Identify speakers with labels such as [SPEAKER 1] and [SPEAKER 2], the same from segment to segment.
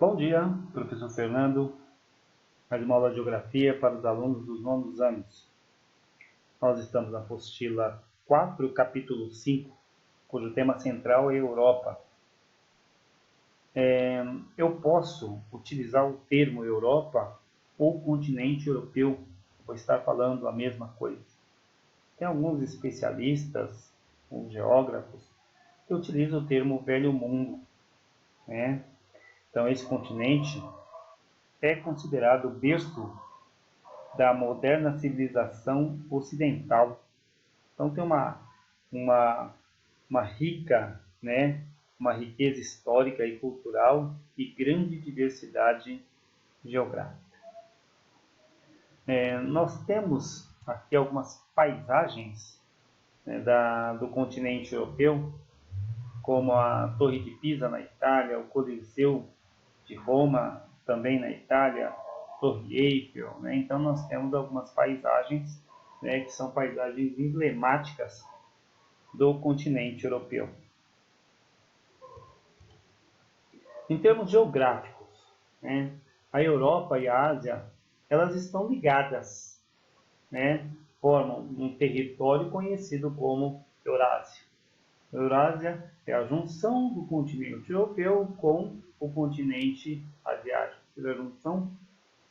[SPEAKER 1] Bom dia, professor Fernando. Mais uma aula de Geografia para os alunos dos nonos anos. Nós estamos na apostila 4, capítulo 5, cujo tema central é Europa. Eu posso utilizar o termo Europa ou continente europeu, vou estar falando a mesma coisa. Tem alguns especialistas, ou geógrafos, que utilizam o termo Velho Mundo, né? Então, esse continente é considerado o berço da moderna civilização ocidental. Então tem uma rica, uma riqueza histórica e cultural e grande diversidade geográfica. Nós temos aqui algumas paisagens do continente europeu, como a Torre de Pisa na Itália, o Coliseu de Roma, também na Itália, Torre Eiffel, Então nós temos algumas paisagens, que são paisagens emblemáticas do continente europeu. Em termos geográficos, a Europa e a Ásia, elas estão ligadas, formam um território conhecido como Eurásia. A Eurásia é a junção do continente europeu com o continente asiático, a junção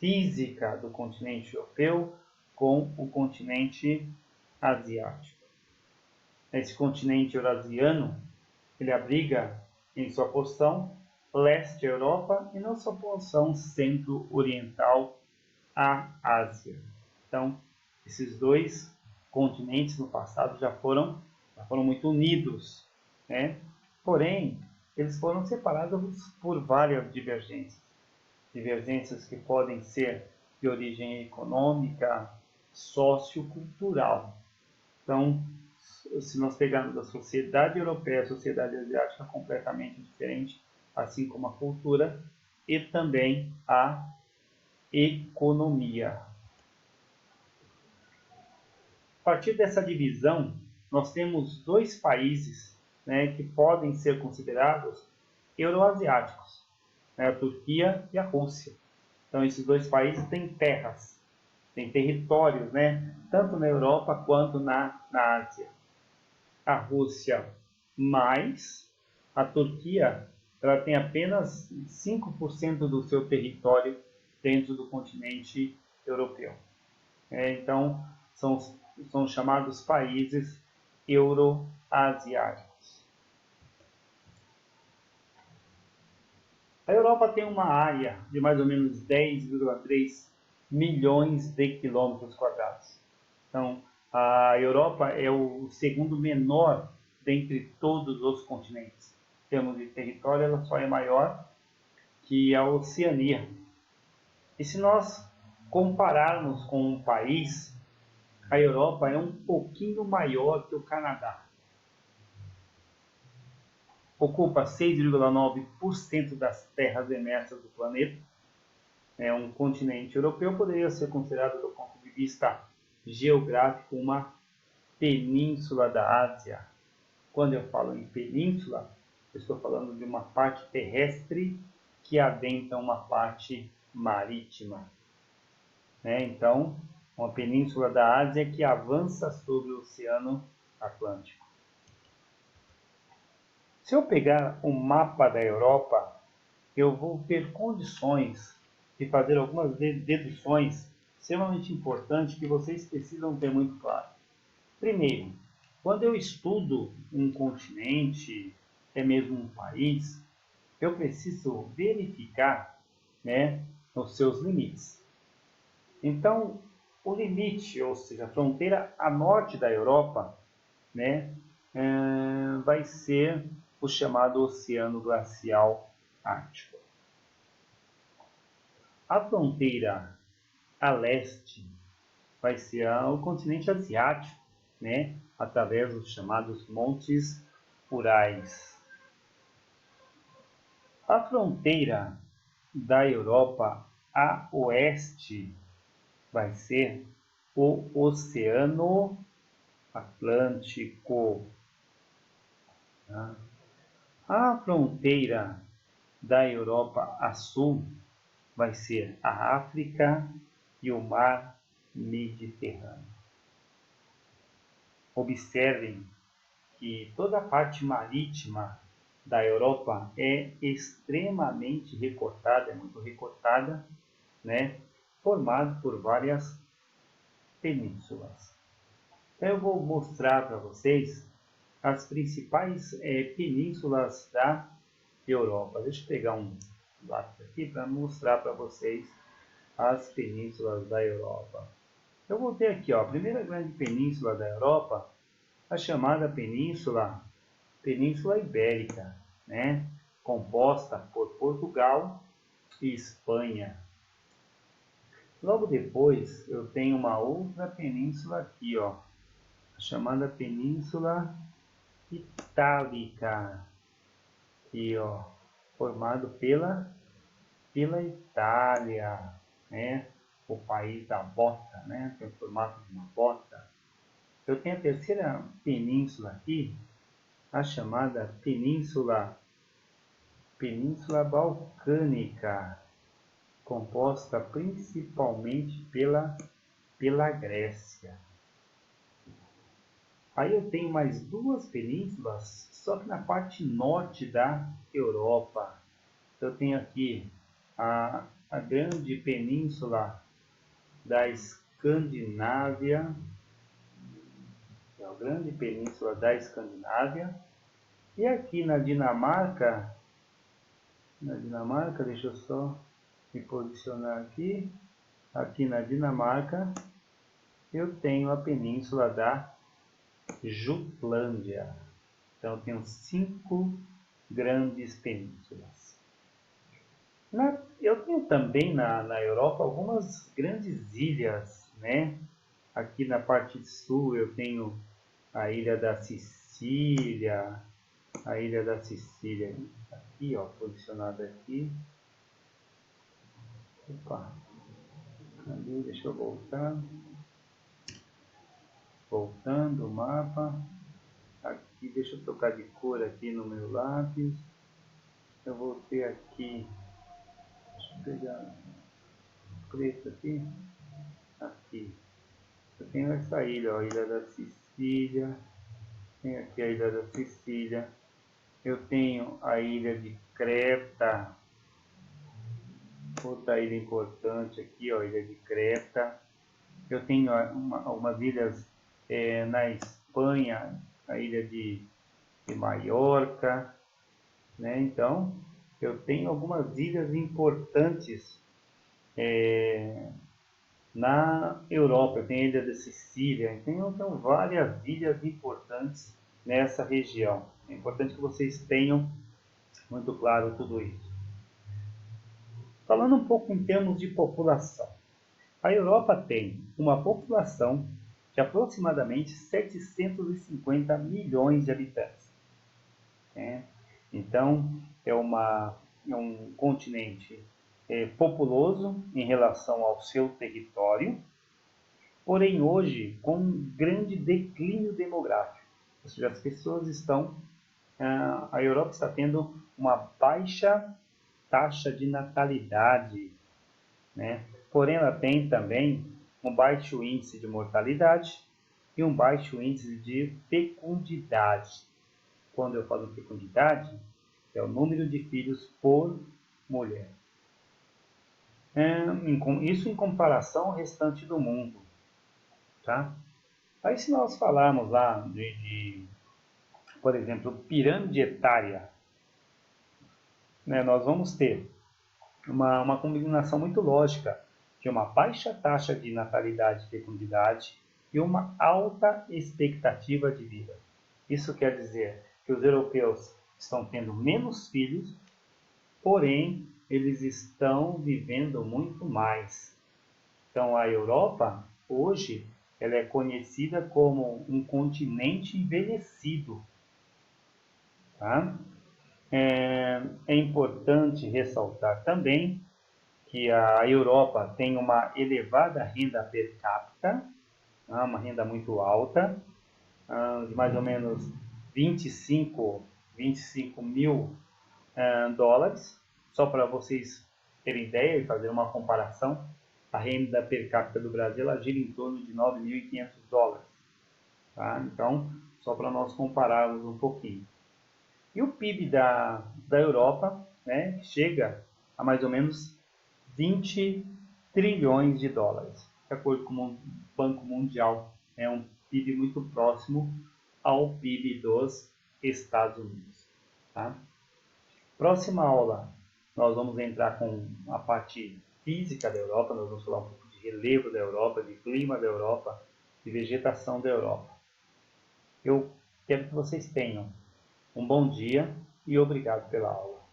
[SPEAKER 1] física do continente europeu com o continente asiático. Esse continente eurasiano, ele abriga em sua porção leste Europa e na sua porção centro-oriental a Ásia. Então, esses dois continentes no passado já foram muito unidos, Porém, eles foram separados por várias divergências que podem ser de origem econômica, sociocultural. Então, se nós pegarmos a sociedade europeia e a sociedade asiática completamente diferente, assim como a cultura e também a economia. A partir dessa divisão, nós temos dois países que podem ser considerados euroasiáticos, a Turquia e a Rússia. Então, esses dois países têm terras, têm territórios, tanto na Europa quanto na Ásia. A Rússia mais, a Turquia, ela tem apenas 5% do seu território dentro do continente europeu. Então, são chamados países euroasiáticos. A Europa tem uma área de mais ou menos 10,3 milhões de quilômetros quadrados. Então, a Europa é o segundo menor dentre todos os continentes. Em termos de território, ela só é maior que a Oceania. E se nós compararmos com um país, a Europa é um pouquinho maior que o Canadá. Ocupa 6,9% das terras emersas do planeta. Um continente europeu poderia ser considerado, do ponto de vista geográfico, uma península da Ásia. Quando eu falo em península, eu estou falando de uma parte terrestre que adentra uma parte marítima. Então, uma península da Ásia que avança sobre o Oceano Atlântico. Se eu pegar um mapa da Europa, eu vou ter condições de fazer algumas deduções extremamente importantes que vocês precisam ter muito claro. Primeiro, quando eu estudo um continente, até mesmo um país, eu preciso verificar os seus limites. Então, o limite, ou seja, a fronteira a norte da Europa, vai ser o chamado Oceano Glacial Ártico. A fronteira a leste vai ser o continente asiático, através dos chamados Montes Urais. A fronteira da Europa a oeste vai ser o Oceano Atlântico. A fronteira da Europa a sul vai ser a África e o mar Mediterrâneo. Observem que toda a parte marítima da Europa é extremamente recortada, é muito recortada, né? Formado por várias penínsulas. Então eu vou mostrar para vocês as principais penínsulas da Europa. Deixa eu pegar um lápis aqui para mostrar para vocês as penínsulas da Europa. Eu vou ter aqui, ó, a primeira grande península da Europa, a chamada Península Ibérica, né? Composta por Portugal e Espanha. Logo depois eu tenho uma outra península aqui, ó, a chamada Península Itálica, aqui, ó, formado pela Itália, né? O país da bota, né? Tem o formato de uma bota. Eu tenho a terceira península aqui, a chamada Península Balcânica, composta principalmente pela Grécia. Aí eu tenho mais duas penínsulas, só que na parte norte da Europa. Eu tenho aqui a grande península da Escandinávia, a grande península da Escandinávia, e aqui na Dinamarca, deixa eu só me posicionar aqui na Dinamarca, eu tenho a península da Jutlândia. Então eu tenho 5 grandes penínsulas. Eu tenho também na Europa algumas grandes ilhas, né? Aqui na parte sul eu tenho a ilha da Sicília, aqui, ó, posicionada aqui. Opa, cadê? Deixa eu voltar. Voltando o mapa. Aqui, deixa eu trocar de cor aqui no meu lápis. Eu vou ter aqui, deixa eu pegar preto aqui. Aqui. Eu tenho essa ilha, ó, a ilha da Sicília. Tem aqui a ilha da Sicília. Eu tenho a ilha de Creta. Outra ilha importante aqui, ó, a ilha de Creta. Eu tenho algumas ilhas na Espanha, a ilha de Maiorca, né? Então, eu tenho algumas ilhas importantes na Europa. Eu tenho a ilha da Sicília, então várias ilhas importantes nessa região. É importante que vocês tenham muito claro tudo isso. Falando um pouco em termos de população. A Europa tem uma população de aproximadamente 750 milhões de habitantes. Então, é um continente populoso em relação ao seu território, porém hoje com um grande declínio demográfico. Ou seja, as pessoas a Europa está tendo uma baixa taxa de natalidade, né? Porém, ela tem também um baixo índice de mortalidade e um baixo índice de fecundidade. Quando eu falo fecundidade, é o número de filhos por mulher. Isso em comparação ao restante do mundo. Tá? Aí se nós falarmos lá por exemplo, pirâmide etária, né, nós vamos ter uma combinação muito lógica de uma baixa taxa de natalidade e fecundidade e uma alta expectativa de vida. Isso quer dizer que os europeus estão tendo menos filhos, porém eles estão vivendo muito mais. Então a Europa, hoje, ela é conhecida como um continente envelhecido. Tá? É importante ressaltar também que a Europa tem uma elevada renda per capita, uma renda muito alta, de mais ou menos 25 mil dólares, só para vocês terem ideia e fazer uma comparação, a renda per capita do Brasil ela gira em torno de 9.500 dólares. Tá? Então, só para nós compararmos um pouquinho. E o PIB da Europa, né, chega a mais ou menos 20 trilhões de dólares, de acordo com o Banco Mundial. É um PIB muito próximo ao PIB dos Estados Unidos. Tá? Próxima aula, nós vamos entrar com a parte física da Europa, nós vamos falar um pouco de relevo da Europa, de clima da Europa, de vegetação da Europa. Eu quero que vocês tenham um bom dia e obrigado pela aula.